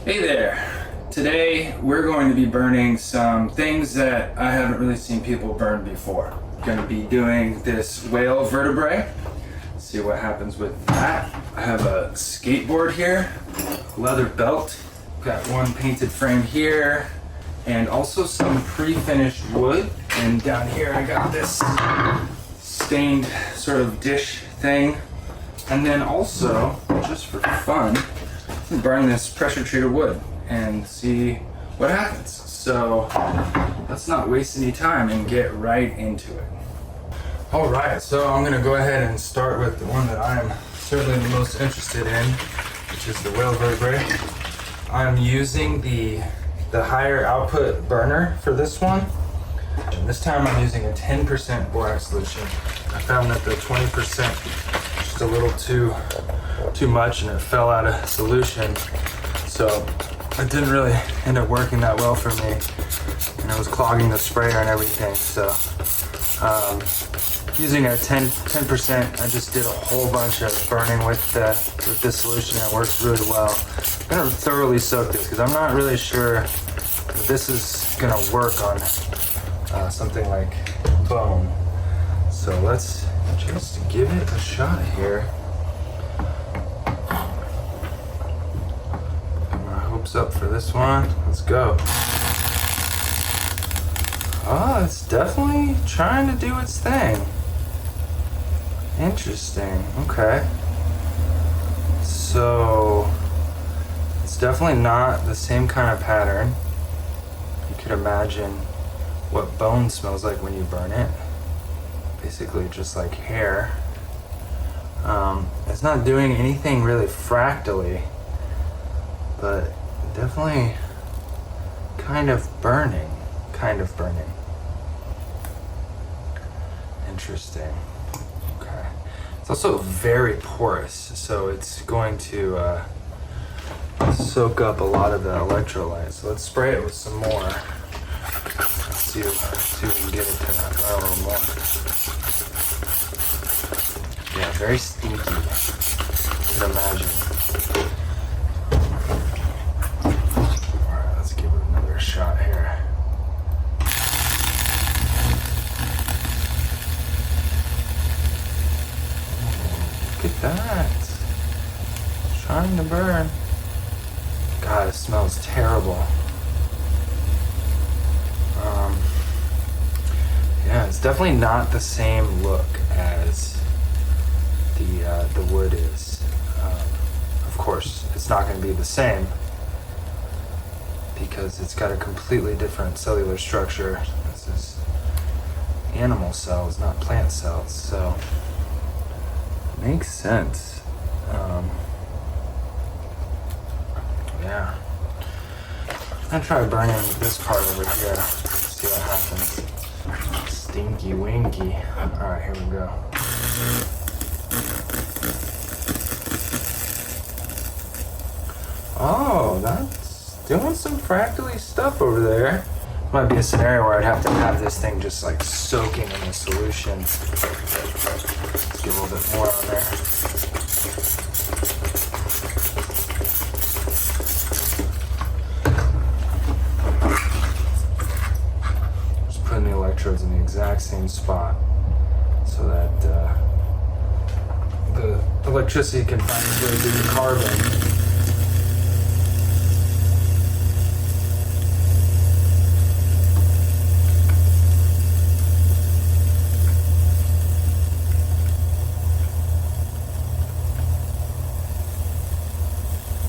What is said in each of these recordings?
Hey there! Today we're going to be burning some things that I haven't really seen people burn before. Going to be doing this whale vertebrae. See what happens with that. I have a skateboard here, leather belt, got one painted frame here, and also some pre-finished wood. And down here I got this stained sort of dish thing. And then also, just for fun, burn this pressure treated wood and see what happens. So let's not waste any time and get right into it. All right, so I'm gonna go ahead and start with the one that I'm certainly the most interested in, which is the whale vertebrae. I'm using the higher output burner for this one. And this time I'm using a 10% borax solution. I found that the 20% just a little too much and it fell out of solution. So it didn't really end up working that well for me. And it was clogging the sprayer and everything. So using a 10%, I just did a whole bunch of burning with this solution. It works really well. I'm gonna thoroughly soak this because I'm not really sure if this is gonna work on something like bone. So let's just give it a shot here. Put my hopes up for this one. Let's go. Oh, it's definitely trying to do its thing. Interesting. Okay. So it's definitely not the same kind of pattern. You could imagine what bone smells like when you burn it. Basically just like hair. It's not doing anything really fractally, but definitely kind of burning. Interesting. Okay. It's also very porous, so it's going to soak up a lot of the electrolytes. So let's spray it with some more. Let's see if we can get it to a little more. Yeah, very stinky, you can imagine. Alright, let's give it another shot here. Oh, look at that. It's trying to burn. God, it smells terrible. Yeah, it's definitely not the same look as the wood is. Of course, it's not going to be the same because it's got a completely different cellular structure. This is animal cells, not plant cells, so it makes sense. Yeah. I'm gonna try burning this part over here. See what happens. Stinky winky. Alright, here we go. Oh, that's doing some fractally stuff over there. Might be a scenario where I'd have to have this thing just like soaking in the solution. Let's get a little bit more on there. Just putting the electrodes in the exact same spot so that the electricity can find its way through the carbon.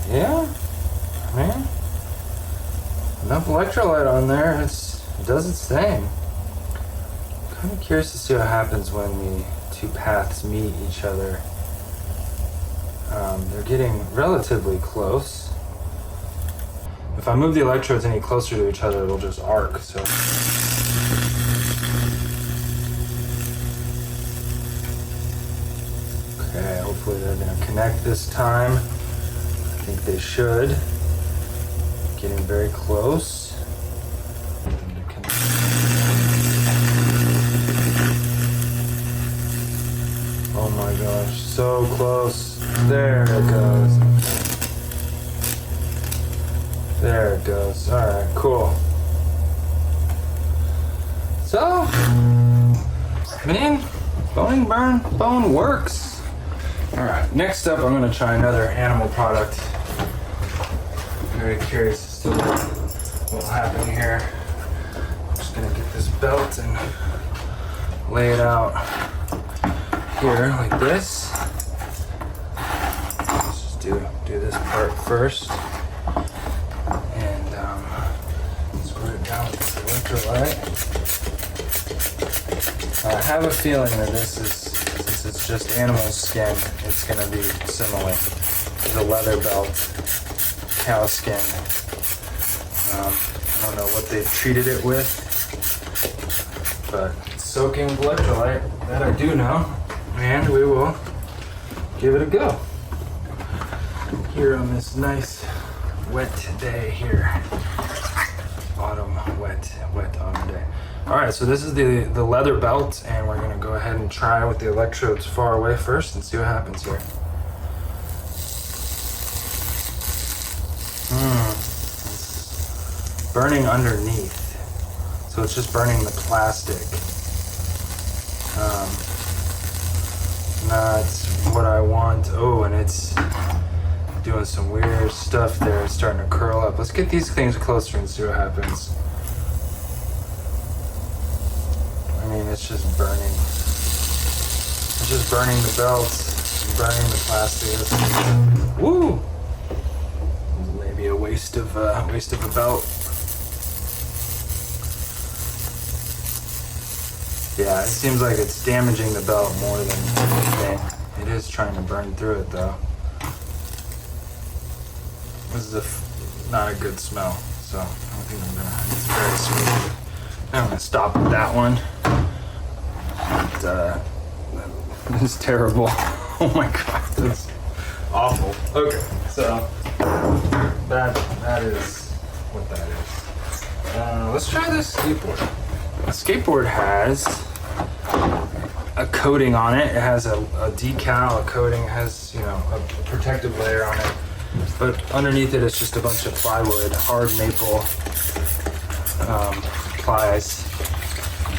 Yeah, man. Enough electrolyte on there. It does its thing. I'm kind of curious to see what happens when the two paths meet each other. They're getting relatively close. If I move the electrodes any closer to each other, it'll just arc. So. Okay, hopefully they're going to connect this time. I think they should. Getting very close. Oh my gosh, so close. There it goes. There it goes. All right, cool. So, man, bone works. All right, next up, I'm gonna try another animal product. Very curious as to what will happen here. I'm just gonna get this belt and lay it out here like this. Let's just do this part first. And screw it down with this electrolyte. I have a feeling that this is, since it's just animal skin, it's going to be similar. The leather belt, cow skin. I don't know what they've treated it with, but it's soaking with electrolyte, that I do know. And we will give it a go. Here on this nice wet day here. Autumn, wet autumn day. All right, so this is the leather belt, and we're gonna go ahead and try with the electrodes far away first and see what happens here. It's burning underneath, so it's just burning the plastic. Not what I want. Oh, and it's doing some weird stuff there. It's starting to curl up. Let's get these things closer and see what happens. I mean, it's just burning. It's just burning the belts, burning the plastic. Woo! Maybe a waste of a belt. Yeah, it seems like it's damaging the belt more than anything. It is trying to burn through it though. This is not a good smell, so I don't think I'm gonna. It's very sweet. I'm gonna stop with that one. This is terrible. Oh my god, that's awful. Okay, so that is what that is. Let's try this skateboard. A skateboard has a coating on it. It has a decal, a coating. It has, you know, a protective layer on it. But underneath it is just a bunch of plywood, hard maple plies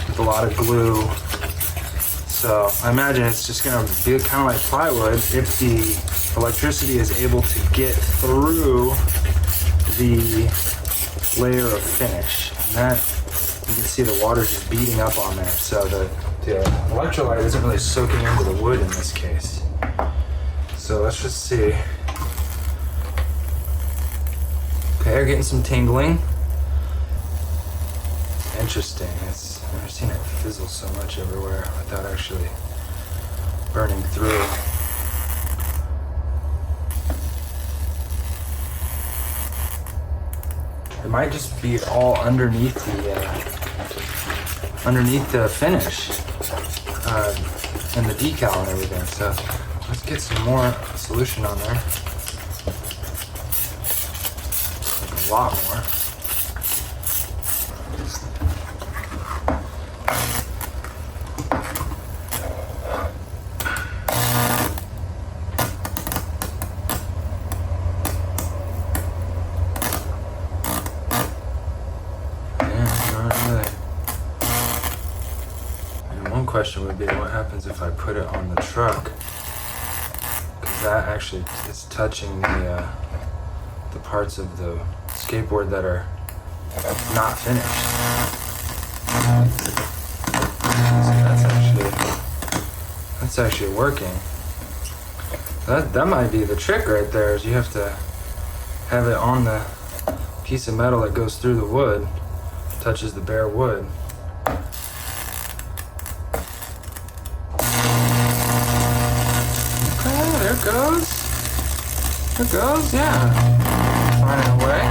with a lot of glue. So I imagine it's just gonna be kind of like plywood if the electricity is able to get through the layer of finish. And that, you can see the water just beating up on there. So the electrolyte isn't really soaking into the wood in this case. So let's just see. Okay, we're getting some tingling. Interesting. I've never seen it fizzle so much everywhere without actually burning through. It might just be all underneath the finish and the decal and everything. So let's get some more solution on there. Like a lot more. Question would be what happens if I put it on the truck, because that actually is touching the parts of the skateboard that are not finished. So that's actually working. That might be the trick right there, is you have to have it on the piece of metal that goes through the wood, touches the bare wood. There it goes, yeah. Finding a way.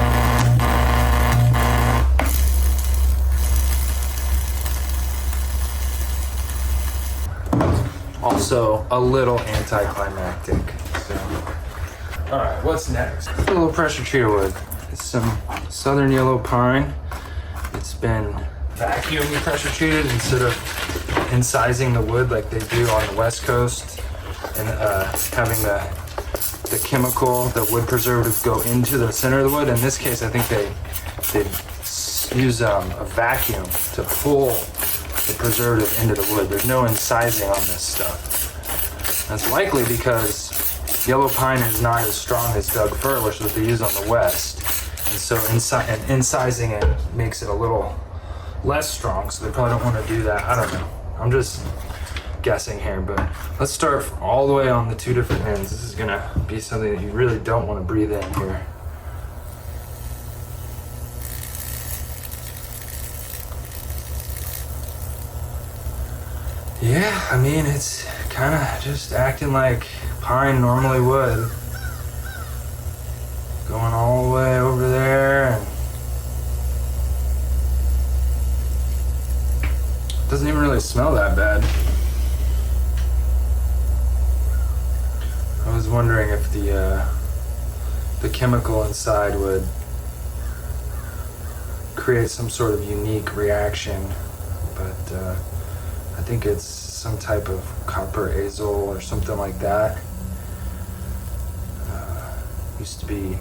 Also, a little anticlimactic. So, alright, what's next? A little pressure treated wood. It's some southern yellow pine. It's been vacuum pressure treated instead of incising the wood like they do on the West Coast. And having the the chemical, the wood preservative go into the center of the wood. In this case, I think they use a vacuum to pull the preservative into the wood. There's no incising on this stuff. That's likely because yellow pine is not as strong as Doug fir, which is what they use on the west. And so incising it makes it a little less strong, so they probably don't want to do that. I don't know. I'm just guessing here, but let's start all the way on the two different ends. This is gonna be something that you really don't want to breathe in here. Yeah, I mean, it's kind of just acting like pine normally would. Going all the way over there, and it doesn't even really smell that bad. I was wondering if the chemical inside would create some sort of unique reaction, but I think it's some type of copper azole or something like that. Used to be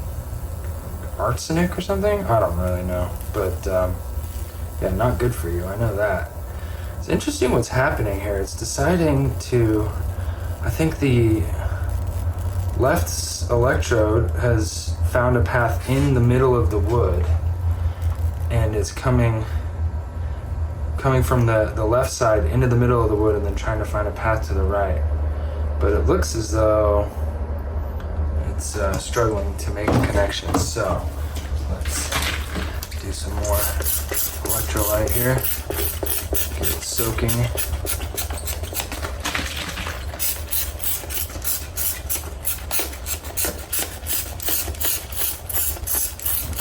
arsenic or something? I don't really know, but yeah, not good for you, I know that. It's interesting what's happening here. It's deciding to, I think the left electrode has found a path in the middle of the wood, and it's coming from the left side into the middle of the wood and then trying to find a path to the right. But it looks as though it's struggling to make a connection. So let's do some more electrolyte here. Get it soaking.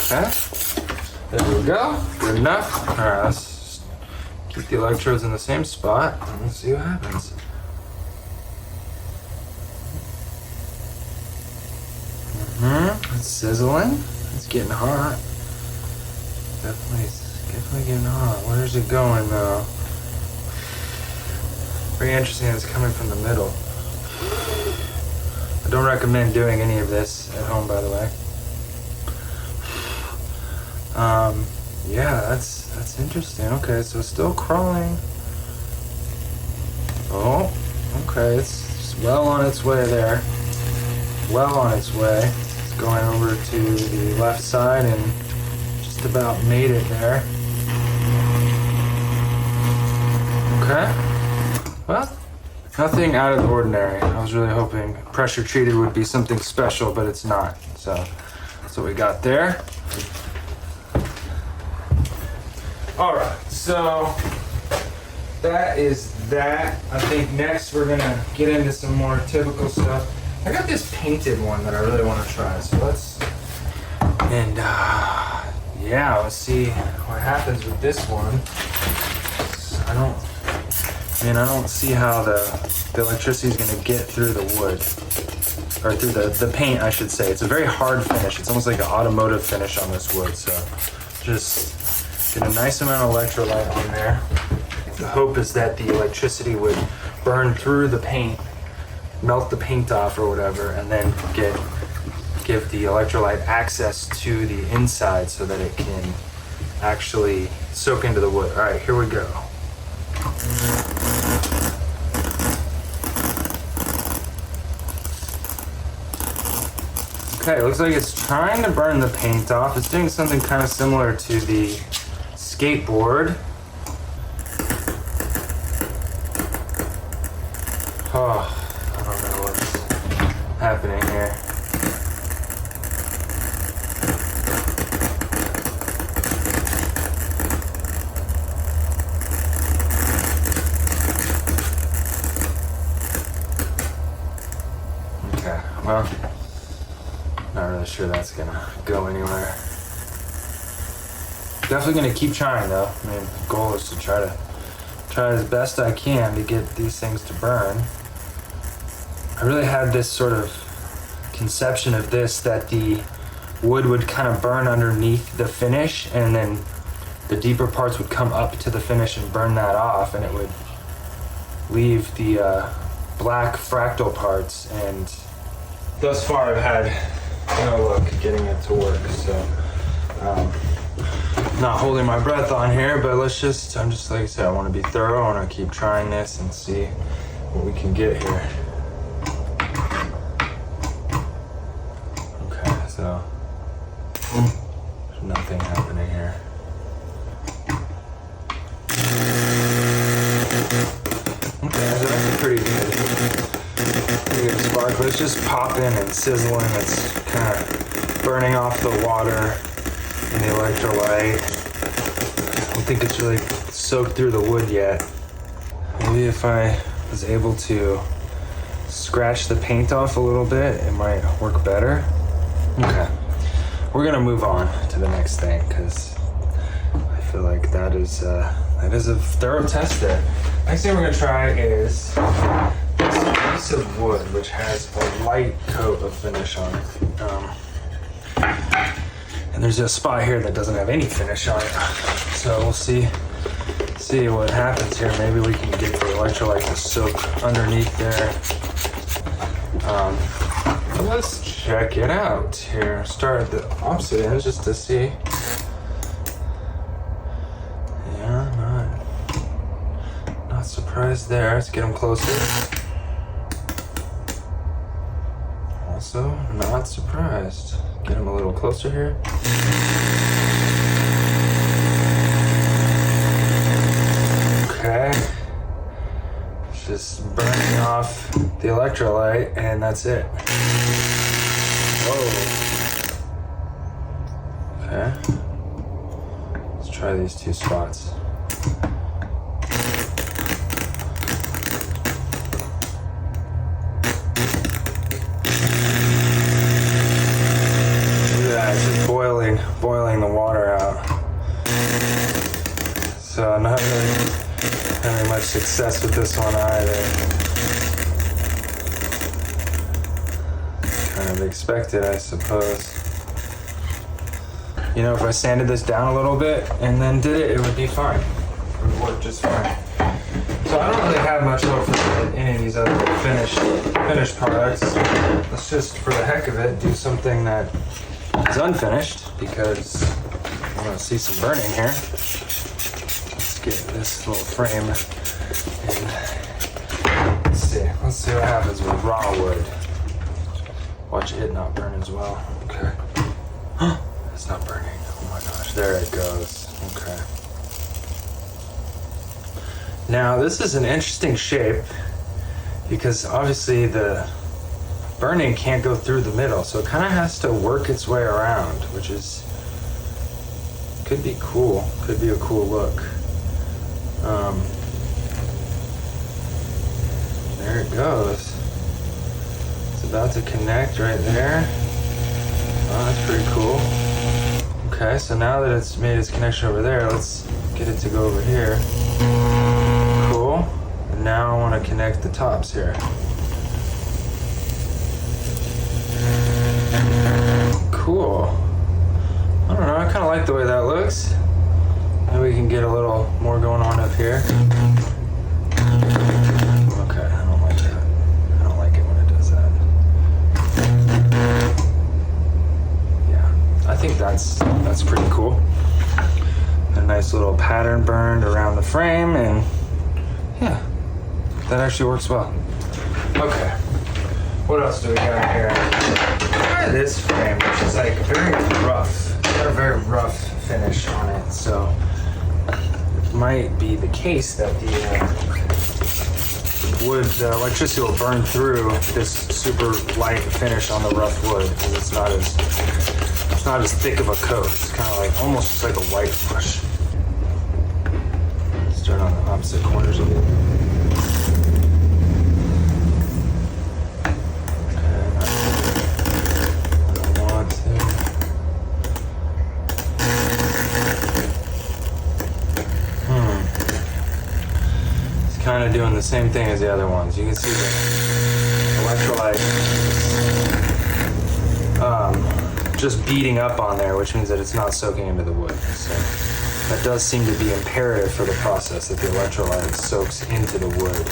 Okay, there we go. Good enough. All right, let's keep the electrodes in the same spot and let's see what happens. It's sizzling. It's getting hot. Definitely getting hot. Where's it going though? Very interesting. It's coming from the middle. I don't recommend doing any of this at home, by the way. Yeah, that's interesting. Okay, so it's still crawling. Oh, okay, it's well on its way there. Well on its way. It's going over to the left side and just about made it there. Okay. Well, nothing out of the ordinary. I was really hoping pressure treated would be something special, but it's not. So that's what we got there. All right, so that is that. I think next we're gonna get into some more typical stuff. I got this painted one that I really want to try, so let's, and yeah, let's see what happens with this one. I don't see how the electricity is gonna get through the wood, or through the paint, I should say. It's a very hard finish. It's almost like an automotive finish on this wood, so just get a nice amount of electrolyte on there. The hope is that the electricity would burn through the paint, melt the paint off or whatever, and then give the electrolyte access to the inside so that it can actually soak into the wood. All right, here we go. Okay, it looks like it's trying to burn the paint off. It's doing something kind of similar to the skateboard. Oh, I don't know what's happening here. Okay, well, not really sure that's gonna go anywhere. Definitely gonna keep trying though. I mean, the goal is to try as best I can to get these things to burn. I really had this sort of conception of this, that the wood would kind of burn underneath the finish and then the deeper parts would come up to the finish and burn that off, and it would leave the black fractal parts and thus far I've had no luck getting it to work, so not holding my breath on here, but I'm just like I said, I want to be thorough. I want to keep trying this and see what we can get here. Okay, so there's nothing happening here. Okay, so that's pretty good spark, but it's just popping and sizzling. It's kind of burning off the water and the electrolyte. I don't think it's really soaked through the wood yet. Maybe if I was able to scratch the paint off a little bit, it might work better. Okay, we're gonna move on to the next thing because I feel like that is a thorough test there. Next thing we're gonna try is this piece of wood, which has a light coat of finish on it. And there's a spot here that doesn't have any finish on it. So we'll see what happens here. Maybe we can get the electrolyte to soak underneath there. But let's check it out here. Start at the opposite end just to see. Yeah, not surprised there. Let's get them closer. Also, not surprised. Get them a little closer here. Okay. It's just burning off the electrolyte, and that's it. Whoa. Okay. Let's try these two spots. Boiling the water out. So not really having much success with this one either. Kind of expected, I suppose. You know, if I sanded this down a little bit and then did it, it would be fine. It would work just fine. So I don't really have much hope for any of these other finished products. Let's just, for the heck of it, do something that is unfinished because I want to see some burning here. Let's get this little frame and let's see what happens with raw wood. Watch it not burn as well. Okay. It's not burning. Oh my gosh, there it goes. Okay. Now this is an interesting shape because obviously the burning can't go through the middle, so it kind of has to work its way around, which could be cool. Could be a cool look. There it goes. It's about to connect right there. Oh, that's pretty cool. Okay, so now that it's made its connection over there, let's get it to go over here. Cool. And now I want to connect the tops here. Cool. I don't know, I kind of like the way that looks. Maybe we can get a little more going on up here. Okay, I don't like that. I don't like it when it does that. Yeah, I think that's pretty cool. A nice little pattern burned around the frame, and yeah, that actually works well. Okay, what else do we got here? This frame, which is like very rough. It's got a very rough finish on it, so it might be the case that the electricity will burn through this super light finish on the rough wood because it's not as thick of a coat. It's kind of like almost just like a whitewash. Start on the opposite corners of it. Kind of doing the same thing as the other ones. You can see the electrolyte just beating up on there, which means that it's not soaking into the wood. So that does seem to be imperative for the process, that the electrolyte soaks into the wood.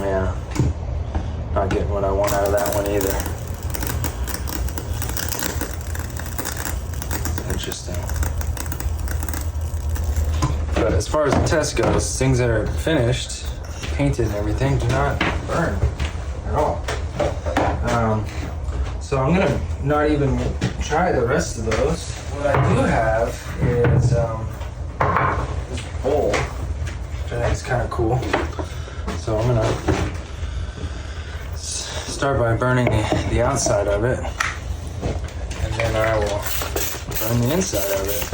yeah. Not getting what I want out of that one either. Interesting. But as far as the test goes, things that are finished, painted and everything, do not burn at all. So I'm gonna not even try the rest of those. What I do have is this bowl, which I think is kind of cool. So I'm gonna start by burning the outside of it, and then I will burn the inside of it.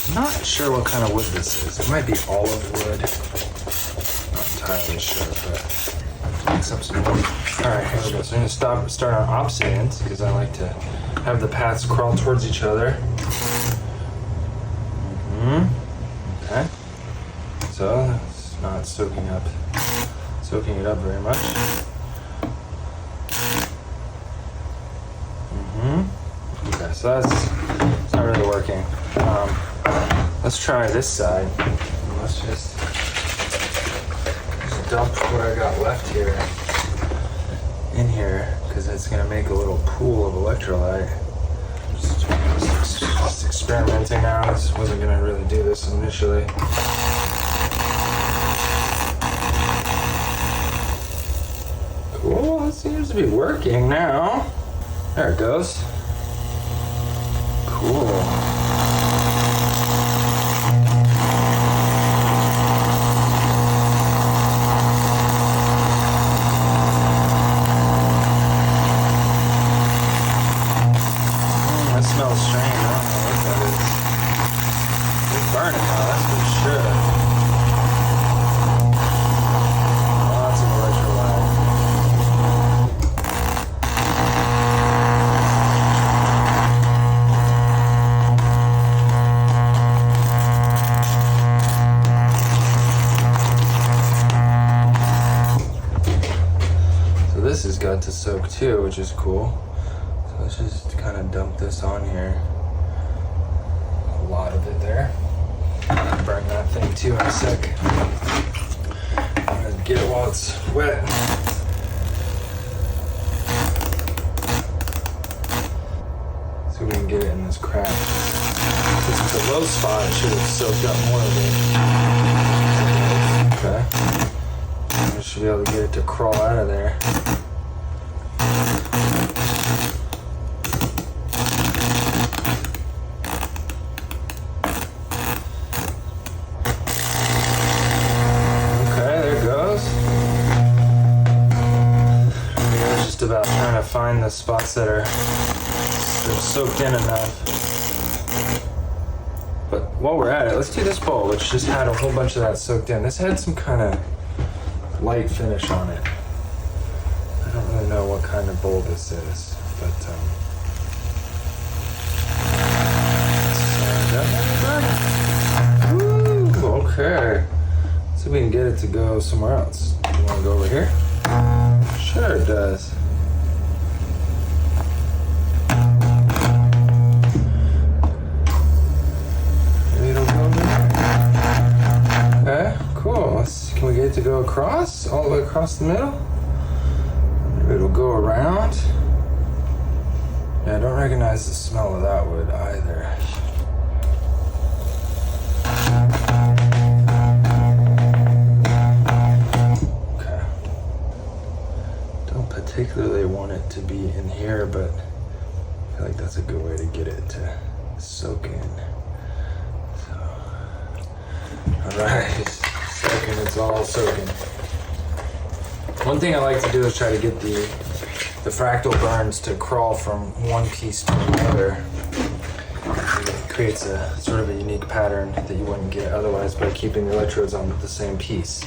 I'm not sure what kind of wood this is. It might be olive wood. Not entirely sure, but mix up some wood. Alright, here we go. So I'm gonna start on opposite ends because I like to have the paths crawl towards each other. Okay. So it's not soaking it up very much. Okay, so it's not really working. Let's try this side. Let's just dump what I got left here in here, because it's gonna make a little pool of electrolyte. Just experimenting now. I wasn't gonna really do this initially. Cool, it seems to be working now. There it goes. Cool. That smells strange. I don't know what that is. It's burning now, that's for sure. Lots of electrolyte. So this has got to soak too, which is cool. So let's just kind of dump this on here. A lot of it there. I'll burn that thing too in a sec. I'm gonna get it while it's wet. See if we can get it in this crack. Since it's a low spot, it should have soaked up more of it. Okay. I should be able to get it to crawl out of there. About trying to find the spots that are soaked in enough. But while we're at it, let's do this bowl, which just had a whole bunch of that soaked in. This had some kind of light finish on it. I don't really know what kind of bowl this is, but woo, okay. See if we can get it to go somewhere else. You want to go over here? Sure it does. Okay, cool. Can we get it to go across? All the way across the middle? Maybe it'll go around. Yeah, I don't recognize the smell of that wood either. Okay. Don't particularly want it to be in here, but I feel like that's a good way to get it to soak in. Alright, soaking, it's all soaking. One thing I like to do is try to get the fractal burns to crawl from one piece to another. It creates a sort of a unique pattern that you wouldn't get otherwise by keeping the electrodes on the same piece.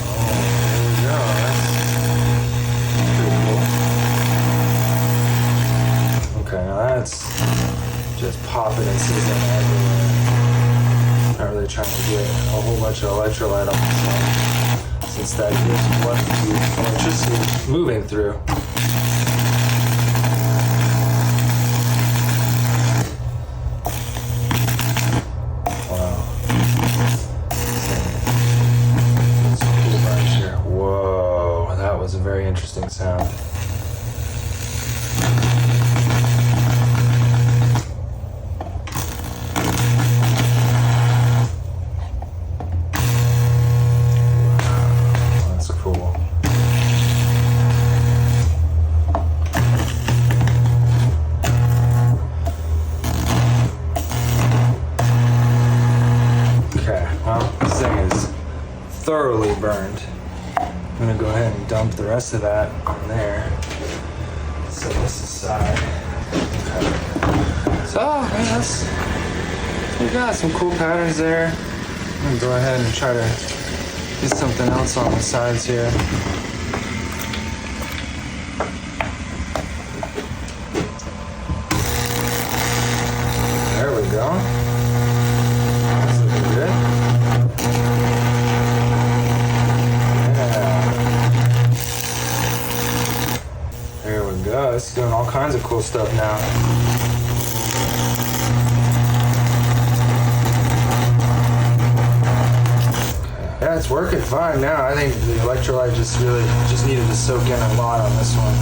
Oh, there we go. That's pretty cool. Okay, now that's just popping and sizzling everywhere. Not really trying to get a whole bunch of electrolyte on this one, since that is what the electricity is moving through. Wow. It's interesting sound. That's cool. Okay, well, this thing is thoroughly burned. I'm gonna go ahead and dump the rest of that on there. Set this aside. Okay. So, we got some cool patterns there. I'm gonna go ahead and try to get something else on the sides here. There we go. That's looking good. There we go. It's doing all kinds of cool stuff now. Okay. Yeah, it's working fine now. I think the electrolyte just needed to soak in a lot on this one.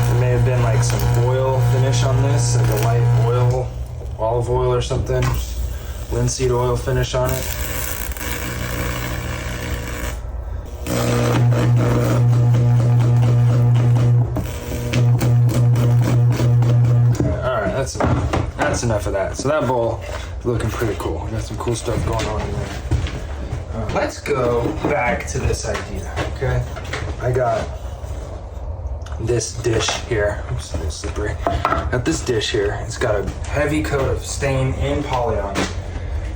There may have been like some oil finish on this, like a light oil, olive oil or something. Linseed oil finish on it. That's enough of that. So that bowl is looking pretty cool. We got some cool stuff going on in there. Let's go back to this idea, okay? I got this dish here. Oops, a little slippery. Got this dish here. It's got a heavy coat of stain in poly on it.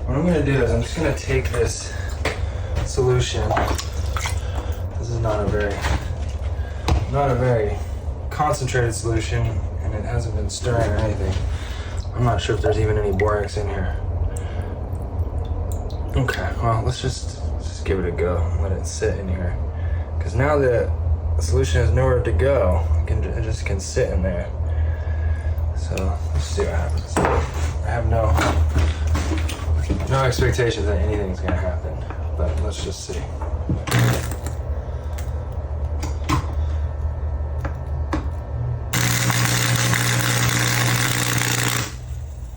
What I'm gonna do is I'm just gonna take this solution. This is not a very concentrated solution, and it hasn't been stirring or anything. I'm not sure if there's even any borax in here. Okay, well, let's just give it a go and let it sit in here. Because now that the solution has nowhere to go, it just can sit in there. So let's see what happens. I have no expectations that anything's gonna happen, but let's just see.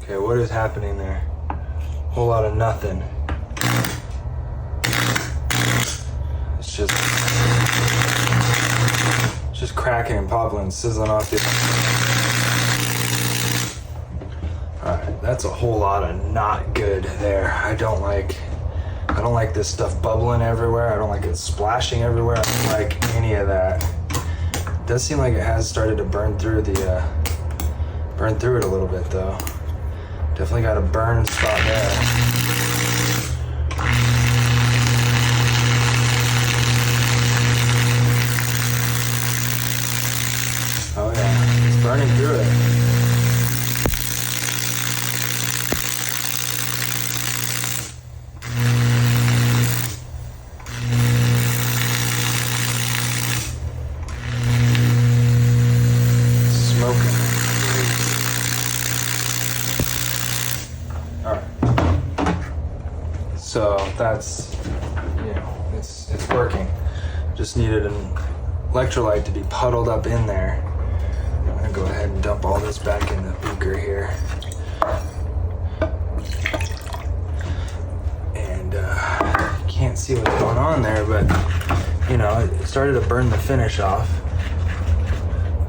Okay, what is happening there? Whole lot of nothing. It's just cracking and popping and sizzling off the. Alright, that's a whole lot of not good there. I don't like this stuff bubbling everywhere. I don't like it splashing everywhere. I don't like any of that. It does seem like it has started to burn through it a little bit though. Definitely got a burn spot there. Oh yeah, it's burning through it. So that's, it's working. Just needed an electrolyte to be puddled up in there. I'm gonna go ahead and dump all this back in the beaker here. And can't see what's going on there, but it started to burn the finish off.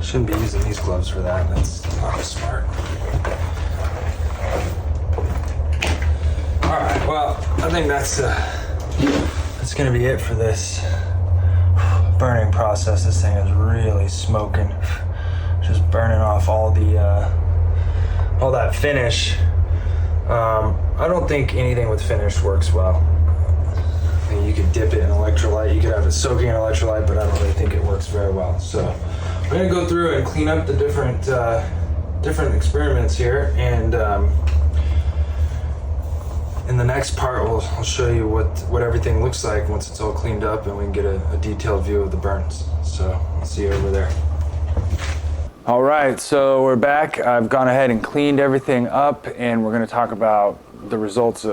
Shouldn't be using these gloves for that. That's not smart. Alright, well, I think that's gonna be it for this burning process. This thing is really smoking. Just burning off all that finish. I don't think anything with finish works well. I mean, you could dip it in electrolyte, you could have it soaking in electrolyte, but I don't really think it works very well. So I'm gonna go through and clean up the different experiments here, and in the next part, I'll show you what everything looks like once it's all cleaned up and we can get a detailed view of the burns. So I'll see you over there. All right, so we're back. I've gone ahead and cleaned everything up, and we're going to talk about the results,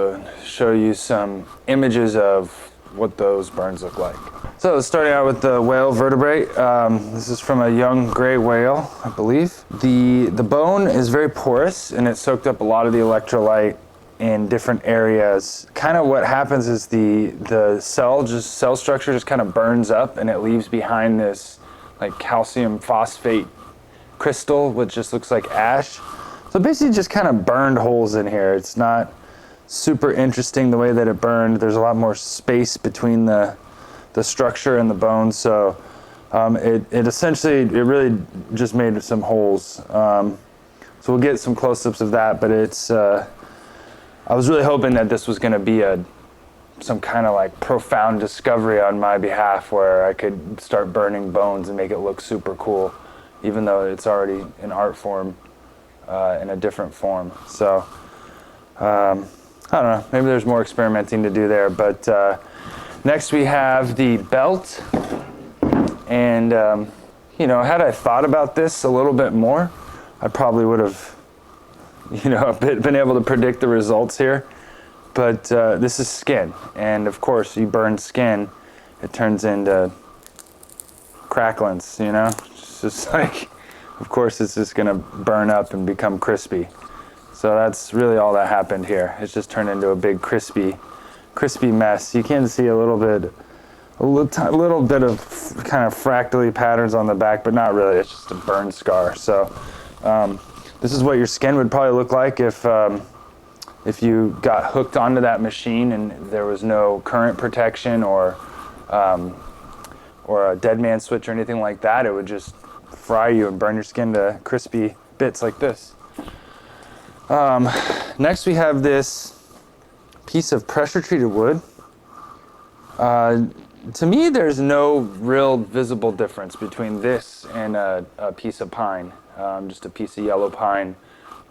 show you some images of what those burns look like. So starting out with the whale vertebrae, this is from a young gray whale, I believe. The bone is very porous and it soaked up a lot of the electrolyte in different areas. Kind of what happens is the cell structure just kind of burns up and it leaves behind this like calcium phosphate crystal, which just looks like ash. So basically just kind of burned holes in here. It's not super interesting the way that it burned. There's a lot more space between the structure and the bone, so it really just made some holes. So we'll get some close-ups of that, but it's I was really hoping that this was going to be some kind of like profound discovery on my behalf where I could start burning bones and make it look super cool, even though it's already an art form in a different form. So I don't know, maybe there's more experimenting to do there, but next we have the belt, and had I thought about this a little bit more, I probably would have been able to predict the results here. But this is skin, and of course you burn skin, it turns into cracklings, It's just like, of course it's just gonna burn up and become crispy. So that's really all that happened here. It's just turned into a big crispy mess. You can see a little bit of kind of fractally patterns on the back, but not really. It's just a burn scar. So this is what your skin would probably look like if you got hooked onto that machine and there was no current protection or a dead man switch or anything like that. It would just fry you and burn your skin to crispy bits like this. Next we have this piece of pressure treated wood. To me, there's no real visible difference between this and a piece of pine, just a piece of yellow pine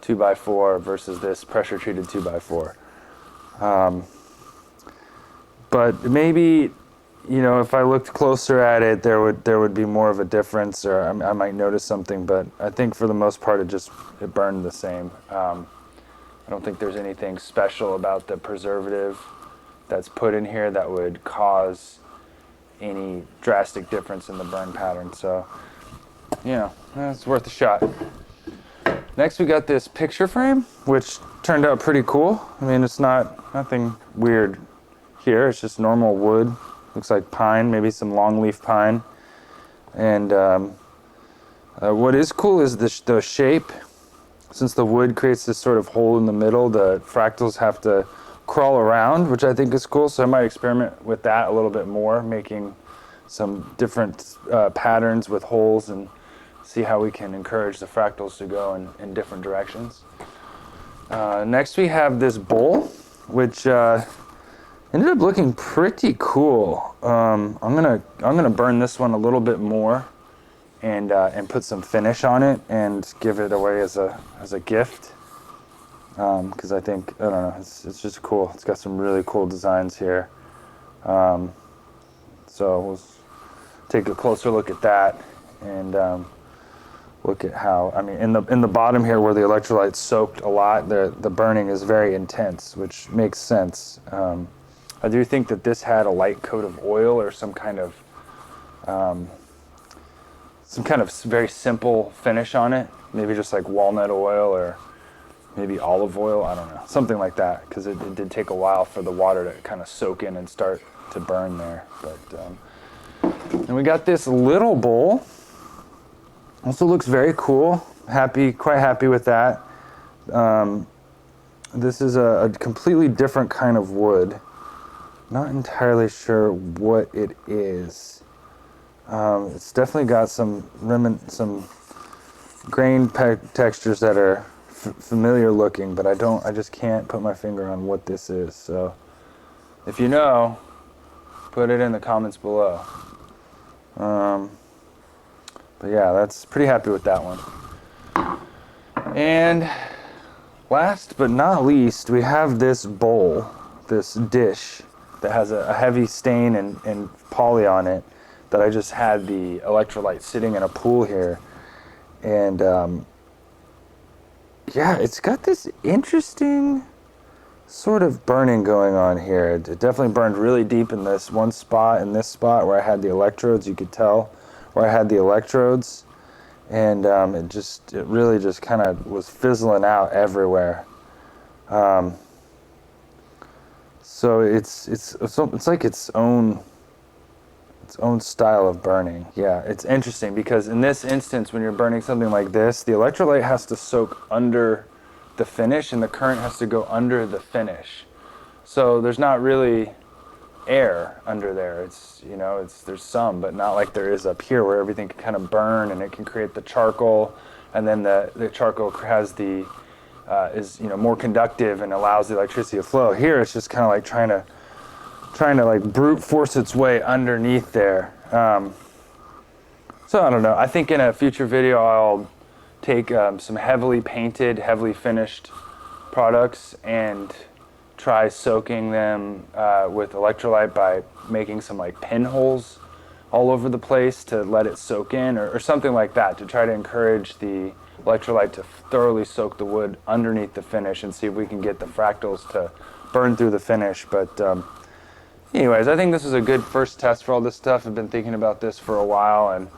2x4 versus this pressure treated 2x4. But maybe, if I looked closer at it, there would be more of a difference, or I might notice something. But I think for the most part, it burned the same. I don't think there's anything special about the preservative that's put in here that would cause any drastic difference in the burn pattern. So, it's worth a shot. Next we got this picture frame, which turned out pretty cool. I mean, it's nothing weird here. It's just normal wood. Looks like pine, maybe some longleaf pine. And what is cool is the shape. Since the wood creates this sort of hole in the middle, the fractals have to crawl around, which I think is cool. So I might experiment with that a little bit more, making some different patterns with holes and see how we can encourage the fractals to go in different directions. Next we have this bowl, which ended up looking pretty cool. I'm gonna burn this one a little bit more and put some finish on it and give it away as a gift. Because I think, I don't know, it's just cool. It's got some really cool designs here. So we'll take a closer look at that and look at how, I mean, in the bottom here where the electrolyte's soaked a lot, the burning is very intense, which makes sense. I do think that this had a light coat of oil or some kind of very simple finish on it. Maybe just like walnut oil or maybe olive oil, I don't know, something like that, because it did take a while for the water to kind of soak in and start to burn there. But and we got this little bowl. Also looks very cool. Quite happy with that. This is a completely different kind of wood. Not entirely sure what it is. It's definitely got some grain textures that are familiar looking, but I just can't put my finger on what this is. So if you know, put it in the comments below. But yeah, that's pretty happy with that one. And last but not least, we have this bowl, this dish that has a heavy stain and poly on it that I just had the electrolyte sitting in a pool here. And yeah, it's got this interesting sort of burning going on here. It definitely burned really deep in this one spot, in this spot where I had the electrodes. You could tell where I had the electrodes, and it really just kind of was fizzling out everywhere. So it's like its own style of burning. Yeah, it's interesting because in this instance, when you're burning something like this, the electrolyte has to soak under the finish and the current has to go under the finish. So there's not really air under there. There's some, but not like there is up here where everything can kind of burn and it can create the charcoal, and then the charcoal has is more conductive and allows the electricity to flow. Here it's just kind of like trying to like brute force its way underneath there. So I don't know. I think in a future video I'll take some heavily painted, heavily finished products and try soaking them with electrolyte by making some like pinholes all over the place to let it soak in, or something like that, to try to encourage the electrolyte to thoroughly soak the wood underneath the finish and see if we can get the fractals to burn through the finish. But anyways, I think this is a good first test for all this stuff. I've been thinking about this for a while and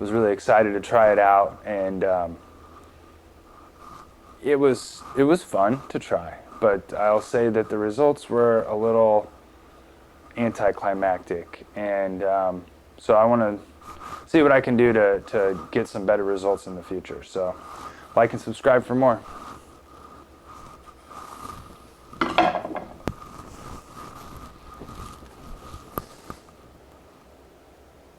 was really excited to try it out, and it was fun to try. But I'll say that the results were a little anticlimactic, and so I want to see what I can do to get some better results in the future. So like and subscribe for more.